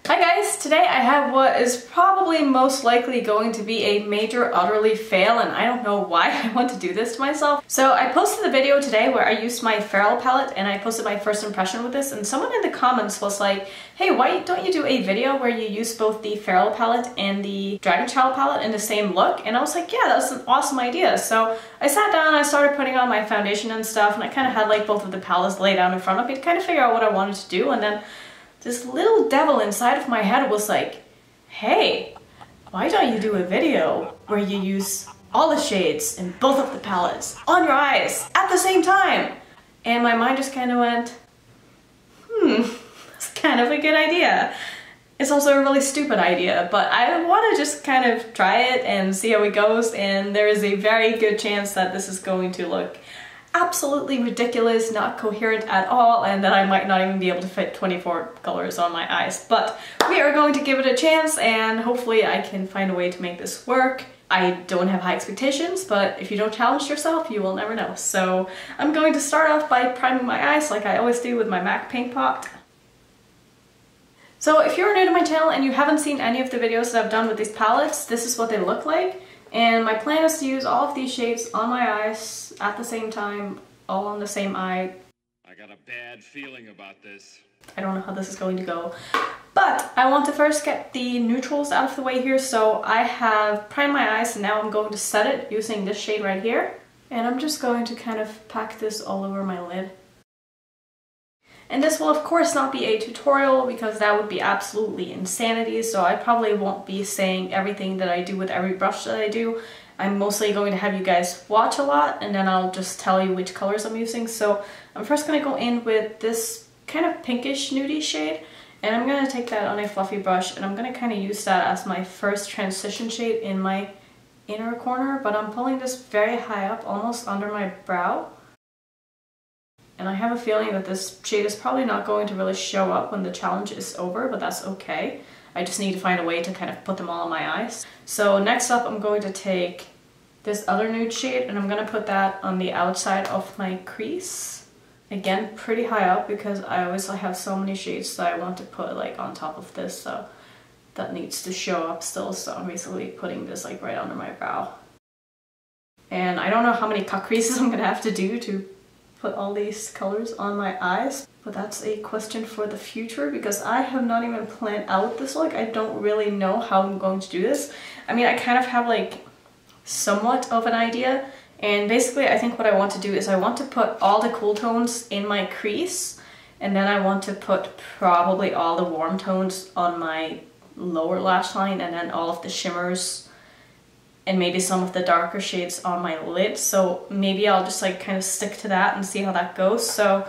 Hi guys, today I have what is probably most likely going to be a major utterly fail, and I don't know why I want to do this to myself. So I posted the video today where I used my Feral palette and I posted my first impression with this, and someone in the comments was like, hey, why don't you do a video where you use both the Feral palette and the Dragon Child palette in the same look? And I was like, yeah, that's an awesome idea. So I sat down, I started putting on my foundation and stuff, and I kind of had like both of the palettes laid out in front of me to kind of figure out what I wanted to do, and then this little devil inside of my head was like, hey, why don't you do a video where you use all the shades in both of the palettes on your eyes at the same time? And my mind just kind of went, that's kind of a good idea. It's also a really stupid idea, but I want to just kind of try it and see how it goes, and there is a very good chance that this is going to look absolutely ridiculous, not coherent at all, and that I might not even be able to fit 24 colors on my eyes. But we are going to give it a chance, and hopefully I can find a way to make this work. I don't have high expectations, but if you don't challenge yourself, you will never know. So I'm going to start off by priming my eyes like I always do with my MAC paint pot. So if you're new to my channel and you haven't seen any of the videos that I've done with these palettes, this is what they look like. And my plan is to use all of these shades on my eyes at the same time, all on the same eye. I got a bad feeling about this. I don't know how this is going to go. But I want to first get the neutrals out of the way here, so I have primed my eyes and now I'm going to set it using this shade right here. And I'm just going to kind of pack this all over my lid. And this will of course not be a tutorial because that would be absolutely insanity, so I probably won't be saying everything that I do with every brush that I do. I'm mostly going to have you guys watch a lot and then I'll just tell you which colors I'm using. So I'm first going to go in with this kind of pinkish nudie shade, and I'm going to take that on a fluffy brush and I'm going to kind of use that as my first transition shade in my inner corner, but I'm pulling this very high up, almost under my brow. And I have a feeling that this shade is probably not going to really show up when the challenge is over, but that's okay. I just need to find a way to kind of put them all on my eyes. So next up I'm going to take this other nude shade and I'm going to put that on the outside of my crease. Again, pretty high up because I always have so many shades that I want to put like on top of this, so that needs to show up still. So I'm basically putting this like right under my brow. And I don't know how many cut creases I'm going to have to do to put all these colors on my eyes, but that's a question for the future because I have not even planned out this look. I don't really know how I'm going to do this. I mean, I kind of have like somewhat of an idea, and basically I think what I want to do is I want to put all the cool tones in my crease, and then I want to put probably all the warm tones on my lower lash line, and then all of the shimmers and maybe some of the darker shades on my lid. So maybe I'll just like kind of stick to that and see how that goes. So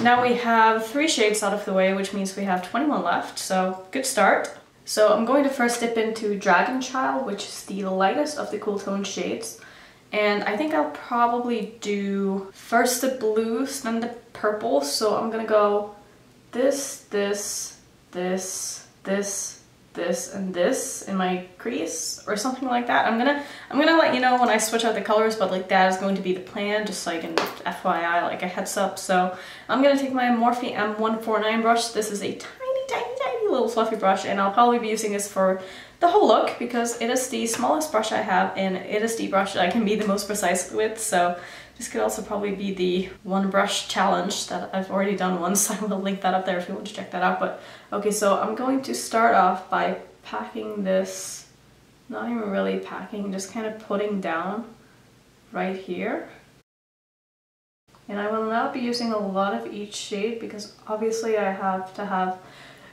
now we have 3 shades out of the way, which means we have 21 left, so good start. So I'm going to first dip into Dragon Child, which is the lightest of the cool tone shades. And I think I'll probably do first the blues, then the purples. So I'm gonna go this, and this in my crease or something like that. I'm gonna let you know when I switch out the colors, but like that is going to be the plan, just like an FYI, like a heads up. So I'm gonna take my Morphe M149 brush. This is a tiny little fluffy brush, and I'll probably be using this for the whole look because it is the smallest brush I have and it is the brush that I can be the most precise with. So this could also probably be the one brush challenge that I've already done once. I will link that up there if you want to check that out. But okay, so I'm going to start off by packing this, not even really packing, just kind of putting down right here. And I will not be using a lot of each shade because obviously I have to have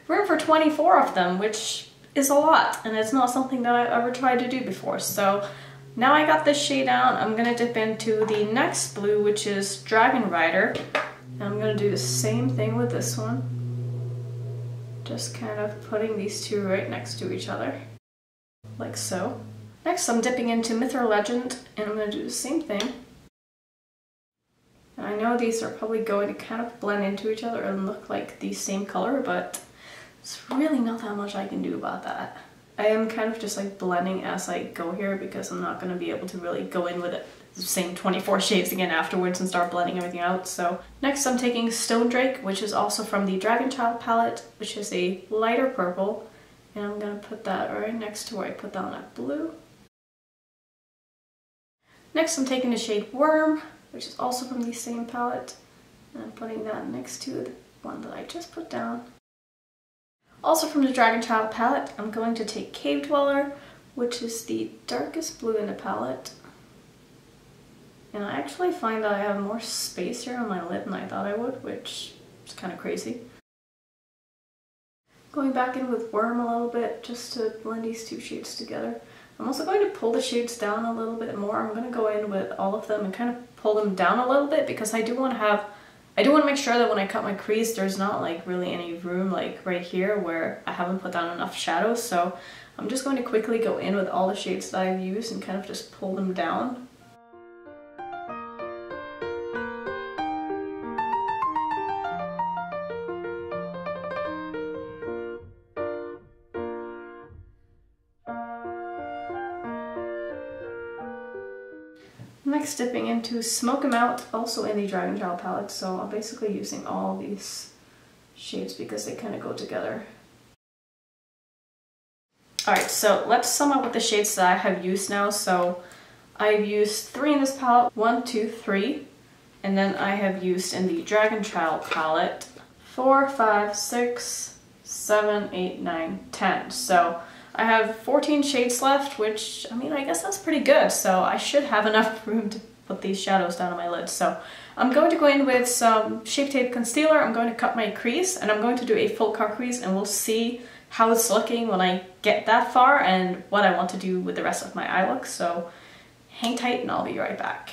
room for 24 of them, which is a lot, and it's not something that I've ever tried to do before. So now I got this shade down, I'm gonna dip into the next blue, which is Dragon Rider. And I'm gonna do the same thing with this one. Just kind of putting these two right next to each other, like so. Next I'm dipping into Myth or Legend, and I'm gonna do the same thing. And I know these are probably going to kind of blend into each other and look like the same color, but it's really not that much I can do about that. I am kind of just like blending as I go here because I'm not going to be able to really go in with it same 24 shades again afterwards and start blending everything out. So next I'm taking Stone Drake, which is also from the Dragon Child palette, which is a lighter purple. And I'm gonna put that right next to where I put down that blue. Next I'm taking the shade Worm, which is also from the same palette. And I'm putting that next to the one that I just put down. Also from the Dragon Child palette, I'm going to take Cave Dweller, which is the darkest blue in the palette. And I actually find that I have more space here on my lid than I thought I would, which is kind of crazy. Going back in with Worm a little bit, just to blend these two shades together. I'm also going to pull the shades down a little bit more. I'm going to go in with all of them and kind of pull them down a little bit, because I do want to make sure that when I cut my crease, there's not like really any room like right here where I haven't put down enough shadows. So I'm just going to quickly go in with all the shades that I've used and kind of just pull them down. Next, dipping into Smoke 'Em Out, also in the Dragon Child palette, so I'm basically using all these shades because they kind of go together. Alright, so let's sum up with the shades that I have used now. So I've used 3 in this palette, 1, 2, 3, and then I have used in the Dragon Child palette 4, 5, 6, 7, 8, 9, 10. So I have 14 shades left, which, I mean, I guess that's pretty good. So I should have enough room to put these shadows down on my lid. So I'm going to go in with some Shape Tape Concealer. I'm going to cut my crease, and I'm going to do a full cut crease, and we'll see how it's looking when I get that far and what I want to do with the rest of my eye look. So hang tight and I'll be right back.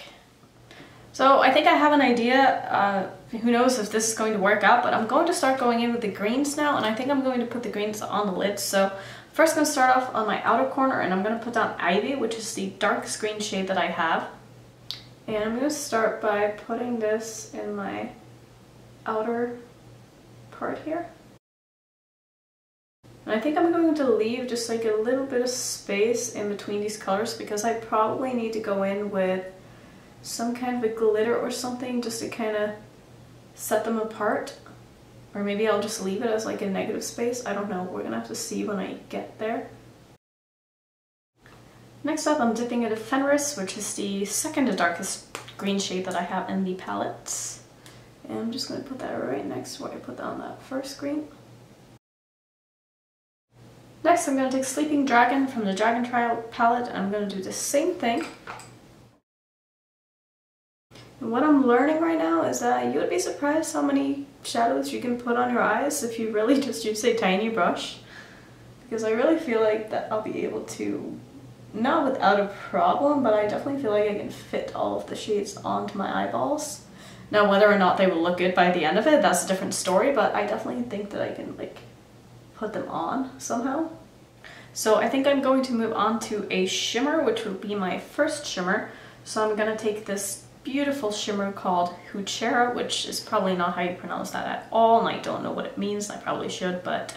So I think I have an idea. Who knows if this is going to work out, but I'm going to start going in with the greens now, and I think I'm going to put the greens on the lid. So first, I'm going to start off on my outer corner, and I'm going to put down Ivy, which is the darkest green shade that I have. And I'm going to start by putting this in my outer part here. And I think I'm going to leave just like a little bit of space in between these colors, because I probably need to go in with some kind of a glitter or something just to kind of set them apart. Or maybe I'll just leave it as like a negative space. I don't know. We're gonna have to see when I get there. Next up, I'm dipping into Fenris, which is the second darkest green shade that I have in the palette. And I'm just gonna put that right next to where I put down that first green. Next, I'm gonna take Sleeping Dragon from the Dragon Child palette, and I'm gonna do the same thing. And what I'm learning right now is that you would be surprised how many shadows you can put on your eyes if you really just use a tiny brush. Because I really feel like that I'll be able to, not without a problem, but I definitely feel like I can fit all of the shades onto my eyeballs. Now, whether or not they will look good by the end of it, that's a different story, but I definitely think that I can like put them on somehow. So I think I'm going to move on to a shimmer, which will be my first shimmer. So I'm gonna take this beautiful shimmer called Huchera, which is probably not how you pronounce that at all, and I don't know what it means. I probably should, but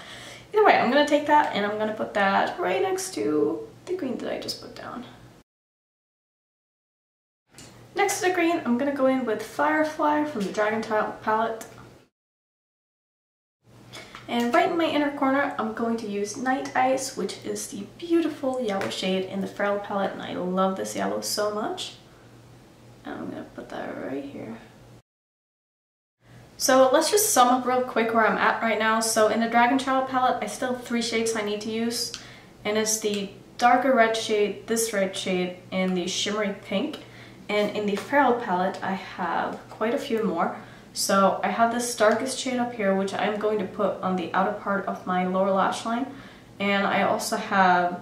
either way, I'm gonna take that and I'm gonna put that right next to the green that I just put down. Next to the green, I'm gonna go in with Firefly from the Dragon Child palette. And right in my inner corner, I'm going to use Night Ice, which is the beautiful yellow shade in the Feral palette, and I love this yellow so much. And I'm gonna put that right here. So let's just sum up real quick where I'm at right now. So in the Dragon Child palette, I still have 3 shades I need to use, and it's the darker red shade, this red shade, and the shimmery pink. And in the Feral palette, I have quite a few more. So I have this darkest shade up here, which I'm going to put on the outer part of my lower lash line. And I also have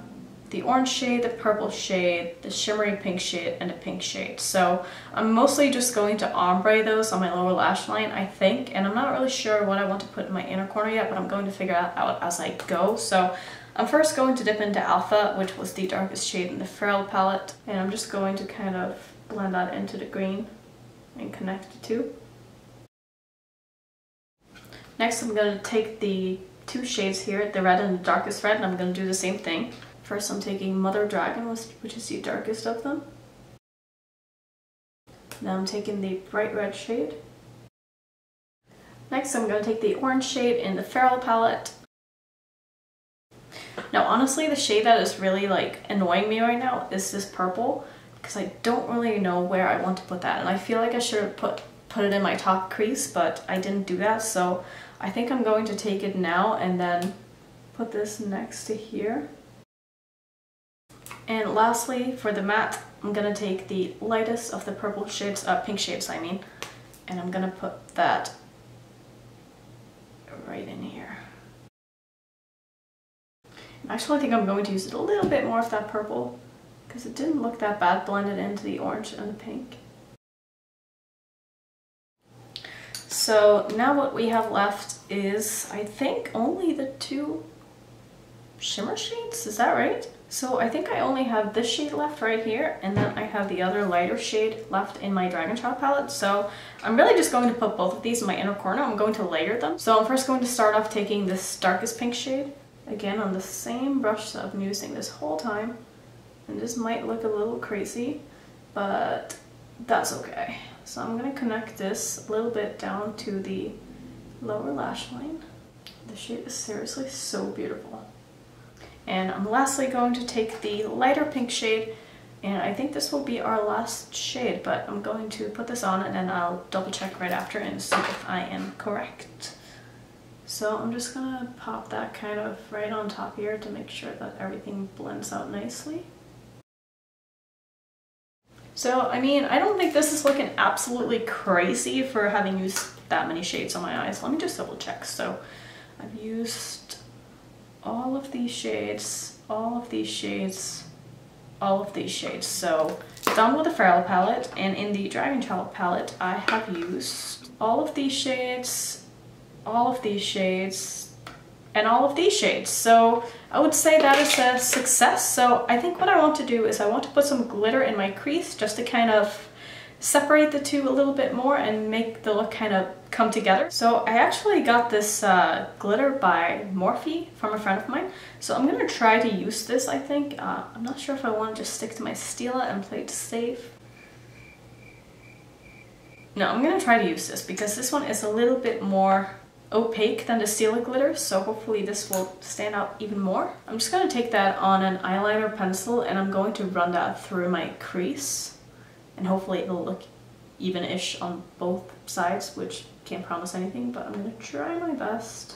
the orange shade, the purple shade, the shimmery pink shade, and the pink shade. So I'm mostly just going to ombre those on my lower lash line, I think. And I'm not really sure what I want to put in my inner corner yet, but I'm going to figure that out as I go. So I'm first going to dip into Alpha, which was the darkest shade in the Feral palette. And I'm just going to kind of blend that into the green and connect the two. Next, I'm going to take the 2 shades here, the red and the darkest red, and I'm going to do the same thing. First, I'm taking Mother Dragon, which is the darkest of them. Now I'm taking the bright red shade. Next I'm going to take the orange shade in the Feral palette. Now honestly, the shade that is really like annoying me right now is this purple, because I don't really know where I want to put that, and I feel like I should have put it in my top crease, but I didn't do that, so I think I'm going to take it now and then put this next to here. And lastly, for the matte, I'm gonna take the lightest of the purple shades, pink shades I mean, and I'm gonna put that right in here. Actually, I think I'm going to use it a little bit more of that purple, because it didn't look that bad blended into the orange and the pink. So now what we have left is, I think, only the two shimmer shades, is that right? So I think I only have this shade left right here, and then I have the other lighter shade left in my Dragon Child palette. So I'm really just going to put both of these in my inner corner. I'm going to layer them. So I'm first going to start off taking this darkest pink shade, again on the same brush that I've been using this whole time. And this might look a little crazy, but that's okay. So I'm going to connect this a little bit down to the lower lash line. The shade is seriously so beautiful. And I'm lastly going to take the lighter pink shade, and I think this will be our last shade, but I'm going to put this on and then I'll double check right after and see if I am correct. So I'm just gonna pop that kind of right on top here to make sure that everything blends out nicely. So, I mean, I don't think this is looking absolutely crazy for having used that many shades on my eyes. Let me just double check. So I've used all of these shades, all of these shades, all of these shades. So done with the Feral palette, and in the Dragon Child palette I have used all of these shades, all of these shades, and all of these shades. So I would say that is a success. So I think what I want to do is I want to put some glitter in my crease just to kind of separate the two a little bit more and make the look kind of come together. So I actually got this glitter by Morphe from a friend of mine. So I'm gonna try to use this, I think. I'm not sure if I want to just stick to my Stila and play it safe. No, I'm gonna try to use this because this one is a little bit more opaque than the Stila glitter, so hopefully this will stand out even more. I'm just gonna take that on an eyeliner pencil and I'm going to run that through my crease, and hopefully it'll look even-ish on both sides, which can't promise anything, but I'm gonna try my best.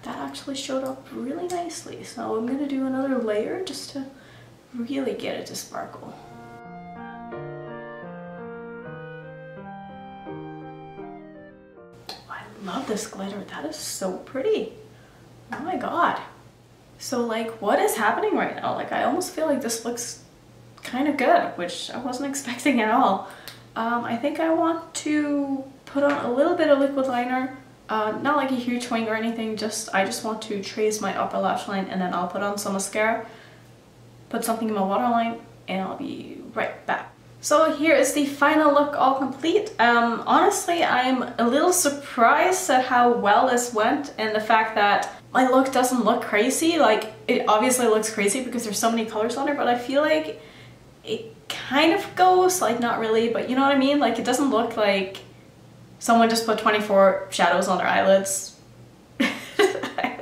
That actually showed up really nicely, so I'm gonna do another layer just to really get it to sparkle. I love this glitter. That is so pretty. Oh my god. So like, what is happening right now? Like, I almost feel like this looks kind of good, which I wasn't expecting at all. I think I want to put on a little bit of liquid liner. Not like a huge wing or anything, I just want to trace my upper lash line, and then I'll put on some mascara, put something in my waterline, and I'll be right back. So here is the final look all complete. Honestly, I'm a little surprised at how well this went, and the fact that my look doesn't look crazy. Like, it obviously looks crazy because there's so many colors on it, but I feel like it kind of goes, like, not really, but you know what I mean? Like, it doesn't look like someone just put 24 shadows on their eyelids.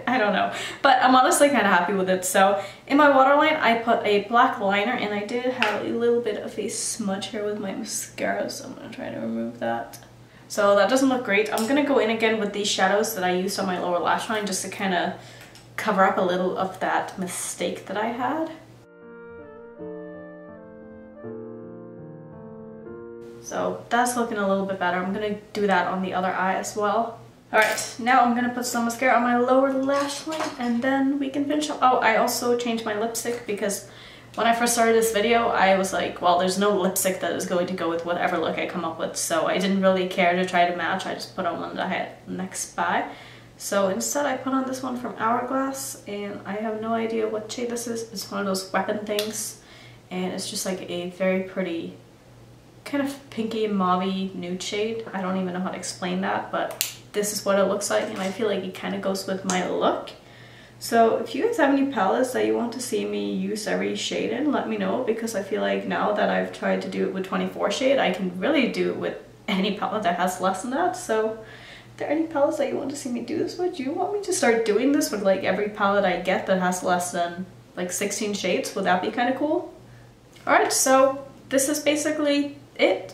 I don't know, but I'm honestly kind of happy with it. So in my waterline I put a black liner, and I did have a little bit of a smudge here with my mascara, so I'm going to try to remove that. So that doesn't look great. I'm going to go in again with these shadows that I used on my lower lash line just to kind of cover up a little of that mistake that I had. So that's looking a little bit better. I'm going to do that on the other eye as well. Alright, now I'm gonna put some mascara on my lower lash line, and then we can finish up. Oh, I also changed my lipstick because when I first started this video, I was like, well, there's no lipstick that is going to go with whatever look I come up with, so I didn't really care to try to match. I just put on one that I had next by. So instead I put on this one from Hourglass, and I have no idea what shade this is. It's one of those weapon things, and it's just like a very pretty kind of pinky mauve nude shade. I don't even know how to explain that, but this is what it looks like, and I feel like it kind of goes with my look. So if you guys have any palettes that you want to see me use every shade in, let me know, because I feel like now that I've tried to do it with 24 shade, I can really do it with any palette that has less than that. So if there are any palettes that you want to see me do this with, do you want me to start doing this with like every palette I get that has less than like 16 shades? Would that be kind of cool? Alright, so this is basically it.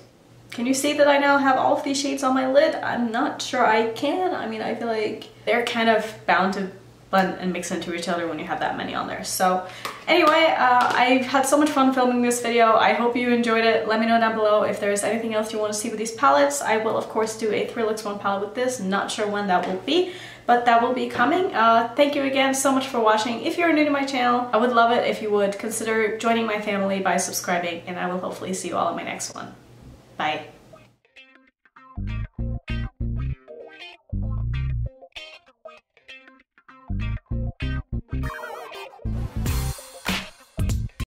Can you see that I now have all of these shades on my lid? I'm not sure I can. I mean, I feel like they're kind of bound to blend and mix into each other when you have that many on there. So anyway, I've had so much fun filming this video. I hope you enjoyed it. Let me know down below if there's anything else you want to see with these palettes. I will of course do a 3-Looks-1 palette with this. Not sure when that will be, but that will be coming. Thank you again so much for watching. If you're new to my channel, I would love it if you would consider joining my family by subscribing, and I will hopefully see you all in my next one. Bye.